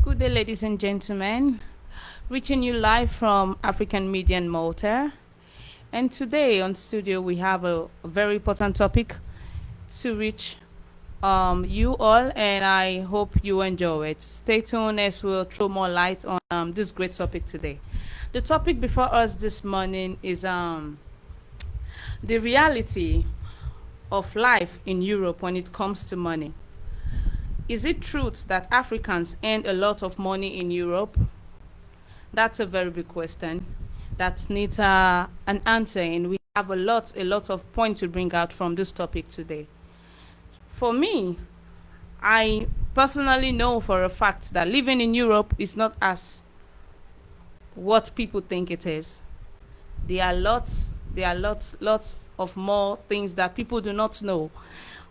Good day, ladies and gentlemen. Reaching you live from African Media in Malta. And today on studio, we have a very important topic to reach you all, and I hope you enjoy it. Stay tuned as we'll throw more light on this great topic today. The topic before us this morning is the reality of life in Europe when it comes to money. Is it truth that Africans earn a lot of money in Europe? That's a very big question that needs an answer, and we have a lot of points to bring out from this topic today. For me, I personally know for a fact that living in Europe is not as what people think it is. There are lots of more things that people do not know.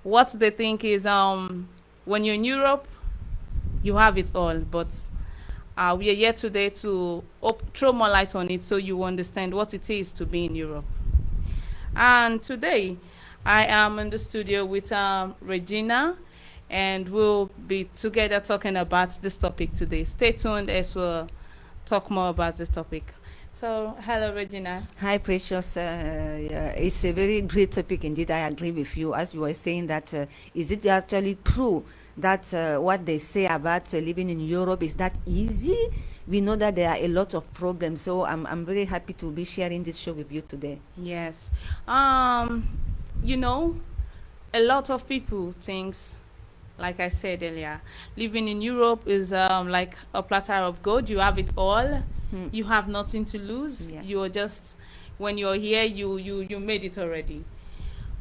What they think is when you're in Europe, you have it all, but we are here today to throw more light on it so you understand what it is to be in Europe. And today, I am in the studio with Regina, and we'll be together talking about this topic today. Stay tuned as we'll talk more about this topic. So, hello, Regina. Hi, Precious. Yeah, it's a very great topic indeed. I agree with you. As you were saying that, is it actually true that what they say about living in Europe is that easy? We know that there are a lot of problems. So I'm very happy to be sharing this show with you today. Yes. Um, you know, a lot of people thinks, like I said earlier, living in Europe is like a platter of gold. You have it all. You have nothing to lose. Yeah. You're just when you're here, you made it already.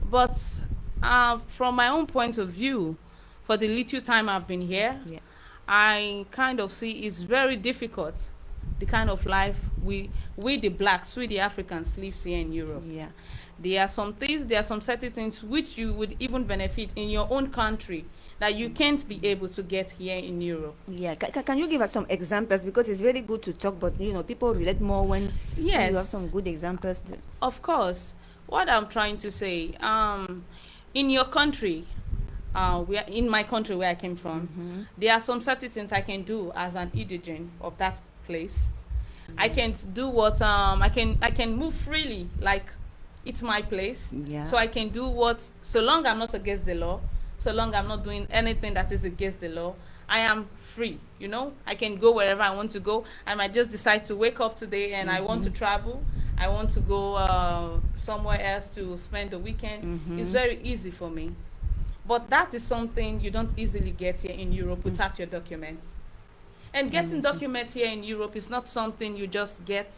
But from my own point of view, for the little time I've been here, Yeah. I kind of see it's very difficult the kind of life we the blacks, we the Africans lives here in Europe. Yeah. There are some things, there are some certain things which you would even benefit in your own country that you can't be able to get here in Europe. Yeah. Can you give us some examples? Because it's very good to talk, but people relate more when you have Yes, some good examples. of course. What I'm trying to say, in your country, in my country where I came from, there are some certain things I can do as an indigene of that place. I can do what I can move freely, like it's my place. Yeah. So I can do what, so long I'm not against the law, so long I'm not doing anything that is against the law, I am free. I can go wherever I want to go. I might just decide to wake up today and I want to travel. I want to go somewhere else to spend the weekend. It's very easy for me. But that is something you don't easily get here in Europe without your documents. And getting documents here in Europe is not something you just get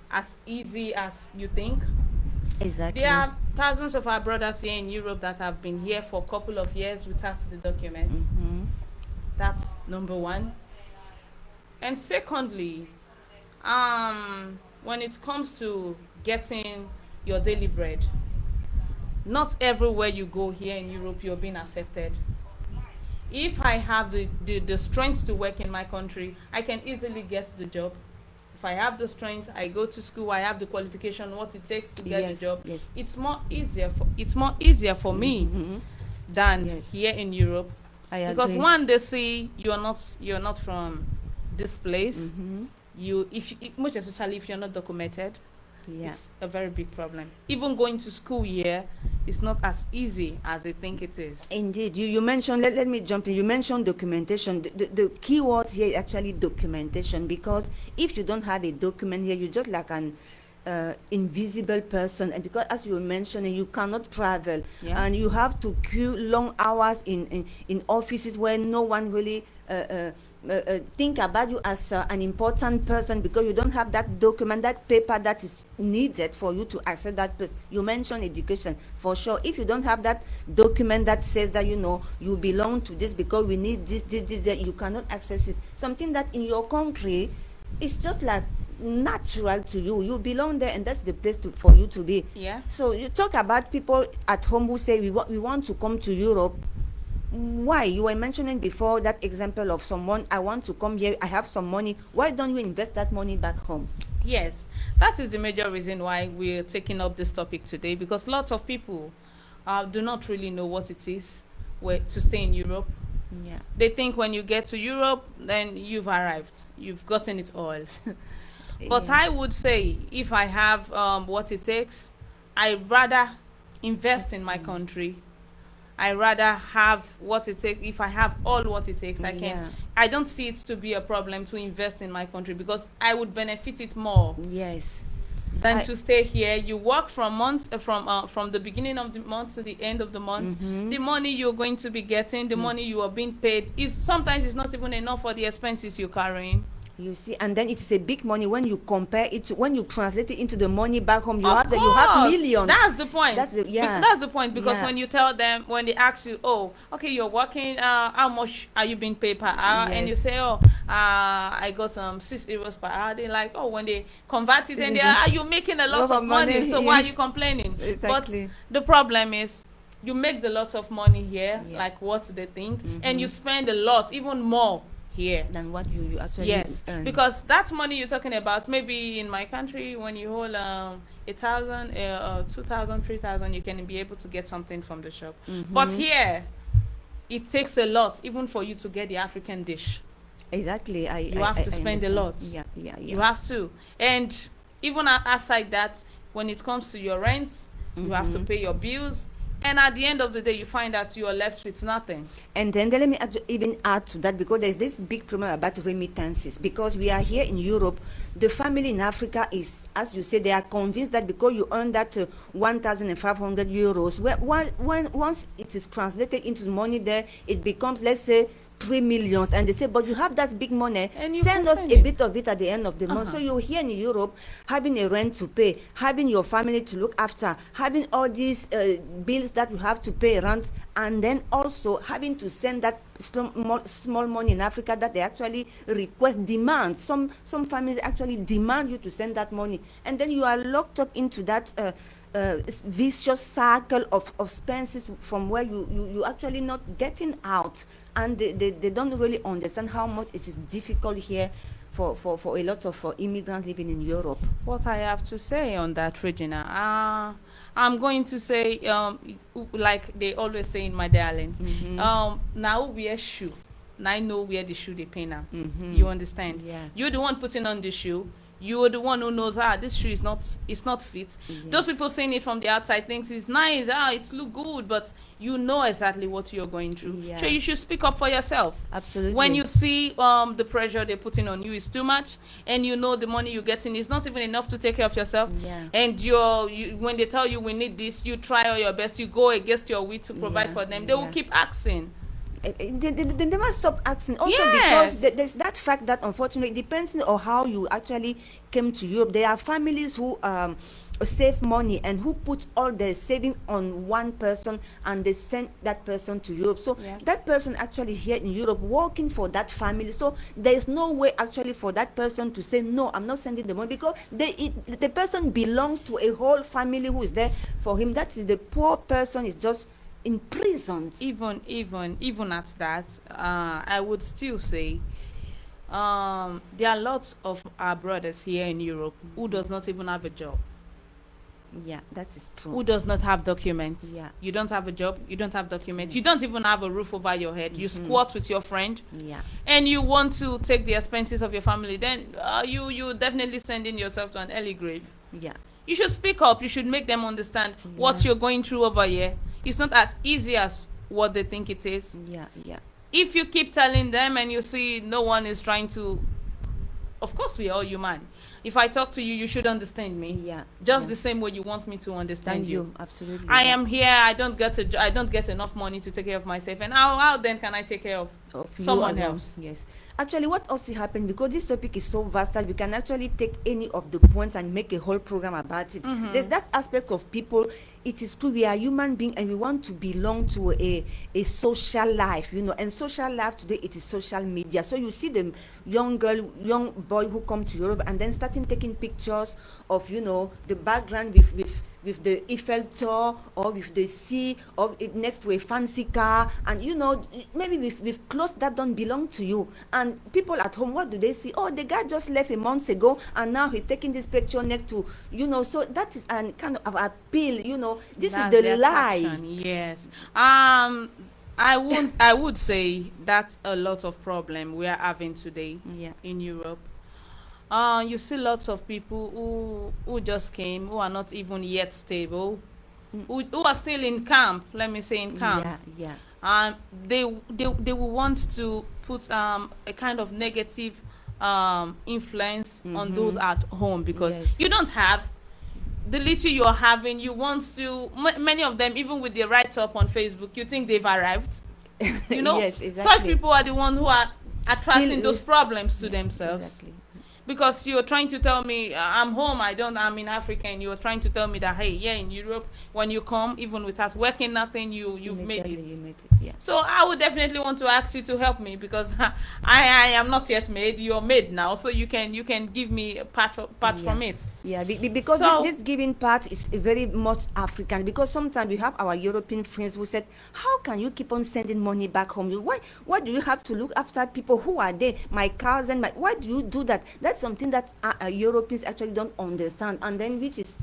as easy as you think. Exactly. There are thousands of our brothers here in Europe that have been here for a couple of years without the documents. That's number one. And secondly, when it comes to getting your daily bread, not everywhere you go here in Europe you're being accepted. If I have the strength to work in my country, I can easily get the job. If I have the strength, I go to school, I have the qualification, what it takes to get the Yes. job. Yes. It's more easier for me than Yes. here in Europe. I Because agree. one, they see you're not from this place. Most especially if you're not documented, Yeah. it's a very big problem. Even going to school here is not as easy as they think it is. Indeed, you mentioned, let me jump in. You mentioned documentation. The key word here is actually documentation, because if you don't have a document here, you're just like an invisible person. And because, as you were mentioning, you cannot travel, Yeah. and you have to queue long hours in offices where no one really think about you as an important person, because you don't have that document, that paper that is needed for you to access that place. You mentioned education. For sure, if you don't have that document that says that you belong to this, because we need this, that, you cannot access it. Something that in your country is just like natural to you. You belong there, and that's the place for you to be. Yeah. So you talk about people at home who say we want to come to Europe. Why? You were mentioning before that example of someone, I want to come here, I have some money. Why don't you invest that money back home? Yes, that is the major reason why we're taking up this topic today, because lots of people do not really know what it is to stay in Europe. Yeah. They think when you get to Europe, then you've arrived. You've gotten it all. But Yeah. I would say if I have what it takes, I'd rather invest in my country. I rather have what it takes. If I have all what it takes, I can. Yeah. I don't see it to be a problem to invest in my country because I would benefit it more Yes. than I- to stay here. You work from month from the beginning of the month to the end of the month. The money you're going to be getting, the money you are being paid is sometimes it's not even enough for the expenses you're carrying. You see, and then it is a big money when you compare it to, when you translate it into the money back home. Of You have course, millions. that's the point. Yeah. That's the point because Yeah. when you tell them, when they ask you, oh, okay, you're working, how much are you being paid per hour? And you Yes. say, oh, I got €6 per hour. They like, oh, when they convert it and they are you making a lot of money, so why are yes. you complaining? Exactly. But the problem is you make the lot of money here, Yeah. like what they think, and you spend a lot, even more here. Than what you actually Yes, earn. because that money you're talking about, maybe in my country, when you hold 1,000, 2,000, 3,000, you can be able to get something from the shop. But here, it takes a lot, even for you to get the African dish. Exactly. You have to spend a understand. lot. Yeah. You have to, and even aside that, when it comes to your rent, you have to pay your bills. And at the end of the day, you find that you are left with nothing. And then let me even add to that, because there's this big problem about remittances. Because we are here in Europe, the family in Africa is, as you say, they are convinced that because you earn that 1,500 euros, once it is translated into money there, it becomes, let's say, 3 millions, and they say, but you have that big money, And you send us complain a it. bit of it at the end of the month. So you're here in Europe having a rent to pay, having your family to look after, having all these bills that you have to pay rent, and then also having to send that small money in Africa that they actually request, demand. Some families actually demand you to send that money, and then you are locked up into that vicious circle of expenses from where you actually not getting out, and they don't really understand how much it is difficult here for a lot of immigrants living in Europe. What I have to say on that, Regina, I'm going to say, like they always say in my darling, now wear shoe. Now I know where the shoe they pay now. You understand? Yeah. You're the one putting on the shoe. You're the one who knows, this shoe is not fit. Those people seeing it from the outside thinks it's nice, it look good, but you know exactly what you're going through. Yeah. So you should speak up for yourself. Absolutely. When you see the pressure they're putting on you is too much, and you know the money you're getting is not even enough to take care of yourself, Yeah. and when they tell you we need this, you try all your best, you go against your will to provide Yeah, for them, they will yeah. keep asking. They never stop asking. Also, Yes. because there's that fact that unfortunately, depending on how you actually came to Europe, there are families who save money and who put all their saving on one person, and they send that person to Europe. So Yes. that person actually here in Europe working for that family. So there is no way actually for that person to say no, I'm not sending the money, because the person belongs to a whole family who is there for him. That is, the poor person is just imprisoned. Even at that, I would still say there are lots of our brothers here in Europe who does not even have a job, Yeah, that is true. who does not have documents. Yeah. You don't have a job, you don't have documents, you don't even have a roof over your head, you squat with your friend, Yeah. and you want to take the expenses of your family, then you definitely sending yourself to an early grave. Yeah. You should speak up. You should make them understand what Yeah. you're going through over here. It's not as easy as what they think it is. Yeah. Yeah. If you keep telling them and you see no one is trying to, of course we are all human. If I talk to you, you should understand me. Yeah. Just yeah. the same way you want me to understand Thank you. you. Absolutely. I Yeah. am here. I don't get enough money to take care of myself. And how then can I take care of Of you someone alone. else? Yes. Actually, what also happened, because this topic is so vast that we can actually take any of the points and make a whole program about it. There's that aspect of people. It is true, we are human beings and we want to belong to a social life, and social life today, it is social media. So you see the young boy who come to Europe and then starting taking pictures of the background with the Eiffel Tower, or with the sea, or next to a fancy car, and maybe with clothes that don't belong to you. And people at home, what do they see? Oh, the guy just left a month ago and now he's taking this picture next to, so that is an kind of appeal. This That's is the lie. attraction, yes. I would say that's a lot of problem we are having today Yeah. in Europe. You see lots of people who just came, who are not even yet stable, Mm. who are still in camp. Let me say in camp. Yeah, yeah. Um, they will want to put a kind of negative influence on those at home because Yes. you don't have the little you're having. You want to many of them, even with the write up on Facebook, you think they've arrived. You know, Yes, such exactly. people are the ones who are attracting Still, those problems to yeah, themselves. exactly. Because you're trying to tell me I'm home, I'm in Africa, and you're trying to tell me that hey, yeah, in Europe, when you come, even without working nothing, you've made Exactly, it. you made it. Yeah. So I would definitely want to ask you to help me because I am not yet made. You're made now, so you can give me a part Yeah. from it. Yeah, because So this giving part is very much African. Because sometimes we have our European friends who said, "How can you keep on sending money back home? Why do you have to look after people who are there? My cousin, why do you do that?" That's something that Europeans actually don't understand, and then which is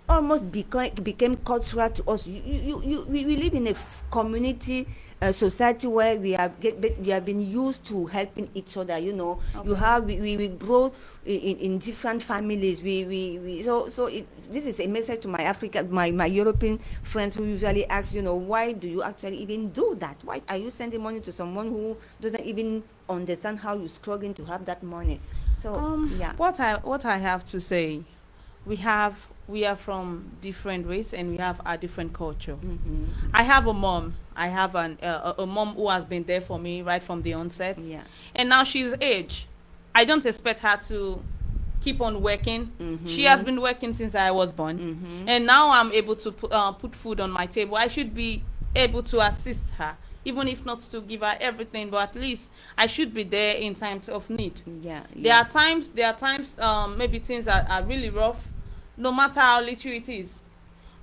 almost became cultural to us. We live in a community society where we have been used to helping each other. You okay. have we grow in different families. This is a message to my European friends who usually ask, why do you actually even do that? Why are you sending money to someone who doesn't even understand how you're struggling to have that money? So yeah. What I have to say, we are from different race and we have a different culture. Mm-hmm. I have a mom. I have a mom who has been there for me right from the onset. Yeah. And now she's age. I don't expect her to keep on working. Mm-hmm. She has been working since I was born. Mm-hmm. And now I'm able to put food on my table. I should be able to assist her, even if not to give her everything, but at least I should be there in times of need. Yeah. There are times maybe things are really rough, no matter how little it is.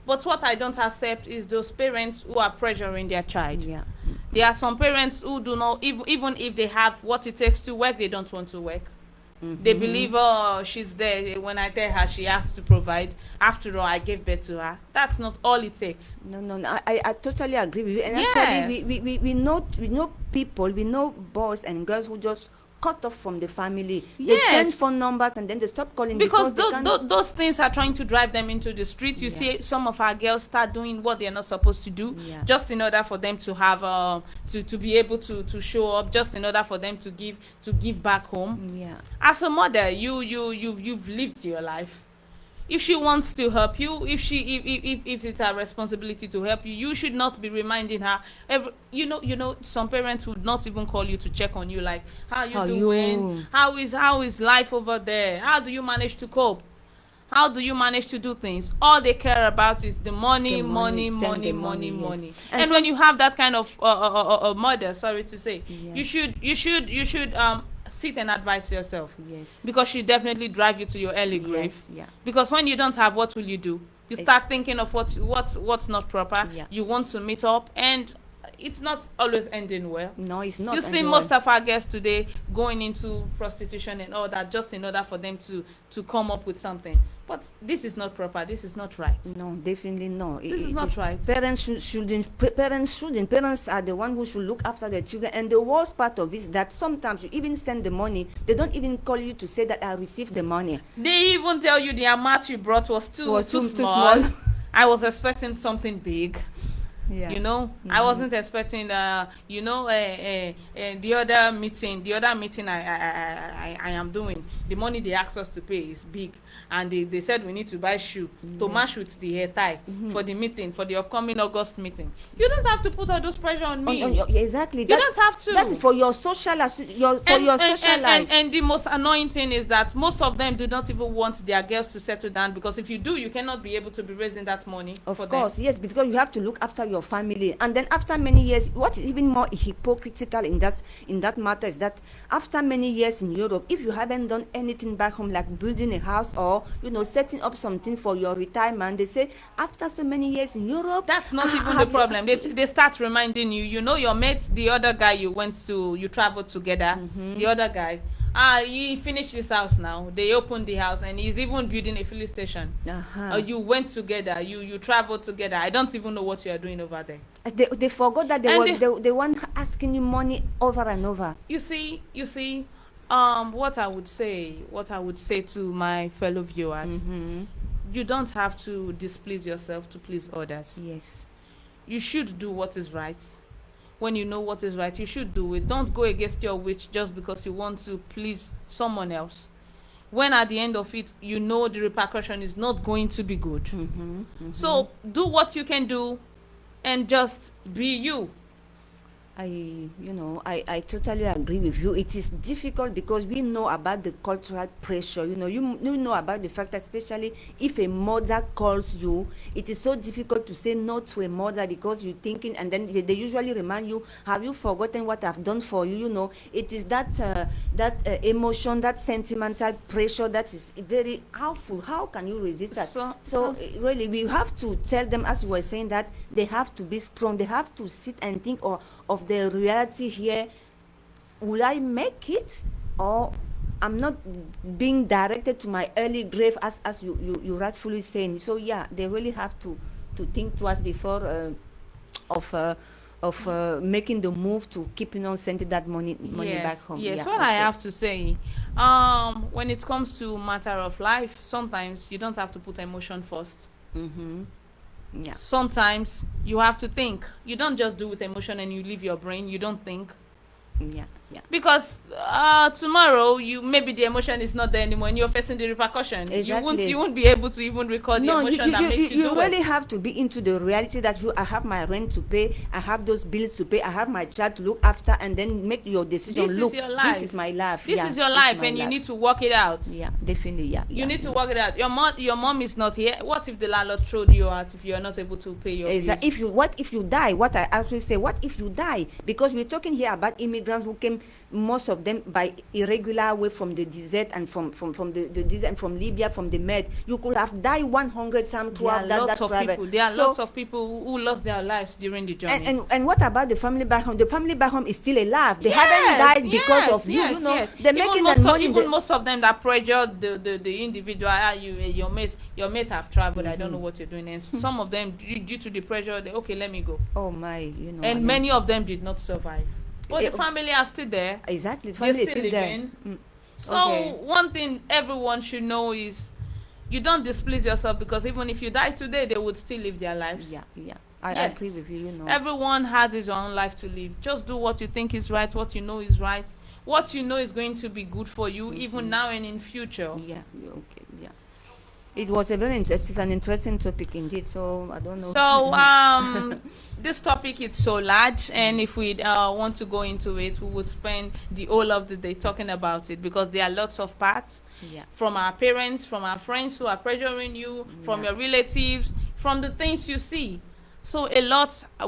But what I don't accept is those parents who are pressuring their child. Yeah. There are some parents who do not, even if they have what it takes to work, they don't want to work. Mm-hmm. They believe, oh, she's there. When I tell her she has to provide, after all, I gave birth to her. That's not all it takes. No. I totally agree with you. And Yes. actually, we know people, we know boys and girls who just cut off from the family. They Yes. change phone numbers and then they stop calling Because they can't. those things are trying to drive them into the streets. You Yeah. see some of our girls start doing what they're not supposed to do, Yeah. just in order for them to have to be able to show up, just in order for them to give back home. Yeah. As a mother, you've lived your life. If she wants to help you, if it's her responsibility to help you, you should not be reminding her some parents would not even call you to check on you, like how you doing, how is life over there, how do you manage to cope, how do you manage to do things. All they care about is the money, money. Yes. And when you have that kind of mother, sorry to say, Yeah. you should sit and advise yourself, Yes. because she definitely drive you to your early grave. Yes. Yeah. Because when you don't have, what will you do? You start thinking of what's not proper. Yeah. You want to meet up, and it's not always ending well. No, it's not. You see and most of our guests today going into prostitution and all that, just in order for them to come up with something. But this is not proper. This is not right. No, definitely no. This is not right. Parents shouldn't. Parents are the one who should look after their children. And the worst part of it is that sometimes you even send the money. They don't even call you to say that I received the money. They even tell you the amount you brought was too Too small. small. I was expecting something big. Yeah. I wasn't expecting the other meeting I am doing, the money they asked us to pay is big, and they said we need to buy shoe to match with the hair tie for the meeting, for the upcoming August meeting. You don't have to put all those pressure on me. Exactly. You don't have to. That's for your social life. And the most annoying thing is that most of them do not even want their girls to settle down, because if you do, you cannot be able to be raising that money Of for course, them. yes, because you have to look after your family. And then after many years, what is even more hypocritical in that matter is that after many years in Europe, if you haven't done anything back home, like building a house or setting up something for your retirement, they say after so many years in Europe, That's not even the problem. They start reminding you, your mates, the other guy you traveled together, the other guy, he finished his house now. They opened the house and he's even building a filling station. You went together, you traveled together. I don't even know what you are doing over there. They forgot that they weren't asking you money over and over. You see, what I would say to my fellow viewers, you don't have to displease yourself to please others. Yes. You should do what is right. When you know what is right, you should do it. Don't go against your wish just because you want to please someone else. When at the end of it, you know the repercussion is not going to be good. So do what you can do and just be you. I totally agree with you. It is difficult because we know about the cultural pressure. You know about the fact that especially if a mother calls you, it is so difficult to say no to a mother because you're thinking, and then they usually remind you, have you forgotten what I've done for you? It is that emotion, that sentimental pressure that is very powerful. How can you resist that? So really, we have to tell them, as you were saying, that they have to be strong. They have to sit and think of the reality here. Will I make it, or I'm not being directed to my early grave, as you rightfully saying? So yeah, they really have to think twice before of making the move to keeping on sending that money back home. Yes, Yeah, what okay. I have to say, when it comes to matter of life, sometimes you don't have to put emotion first. Yeah. Sometimes you have to think. You don't just do with emotion and you leave your brain. You don't think. Yeah. Because tomorrow maybe the emotion is not there anymore and you're facing the repercussion. Exactly. You won't be able to even record the emotion that makes you do really it. have to be into the reality that I have my rent to pay, I have those bills to pay, I have my child to look after, and then make your decision. This Look, is your life. this is my life. This is your life, and you need to work it out. Yeah, definitely. Yeah. You need to work it out. Your mom is not here. What if the landlord throwed you out if you are not able to pay your bills? What if you die? What I actually say, what if you die? Because we're talking here about immigrants who came, most of them by irregular way from the desert and from the desert and from Libya, from the Med. You could have died 100 times throughout that travel. There are lots of people who lost their lives during the journey. And what about the family back home? The family back home is still alive. They haven't died because of you. They're making that money. Even most of them that pressured the individual. Your mate have traveled. I don't know what you're doing. And some of them, due to the pressure, okay, let me go. Oh my, And many of them did not survive. But the family are still there. Exactly, the family is still there. So one thing everyone should know is you don't displease yourself, because even if you die today, they would still live their lives. Yeah. I agree with you. Everyone has his own life to live. Just do what you think is right, what you know is right, what you know is going to be good for you, even now and in future. Yeah. Okay. Yeah. It was an interesting topic indeed. So I don't know. So this topic is so large, and if we want to go into it, we would spend the whole of the day talking about it, because there are lots of parts. From our parents, from our friends who are pressuring you, from your relatives, from the things you see. So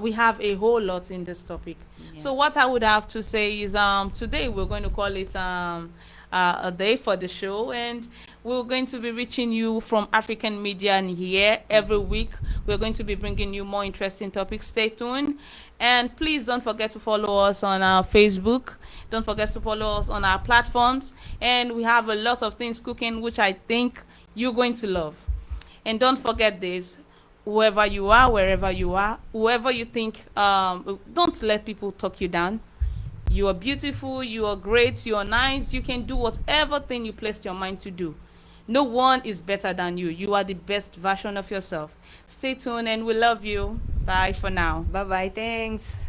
we have a whole lot in this topic. So what I would have to say is today we're going to call it a day for the show, and we're going to be reaching you from African Media and here every week. We're going to be bringing you more interesting topics. Stay tuned, and please don't forget to follow us on our Facebook. Don't forget to follow us on our platforms, and we have a lot of things cooking which I think you're going to love. And don't forget this: whoever you are, wherever you are, whoever you think, don't let people talk you down. You are beautiful, you are great, you are nice, you can do whatever thing you placed your mind to do. No one is better than you. You are the best version of yourself. Stay tuned, and we love you. Bye for now. Bye-bye. Thanks.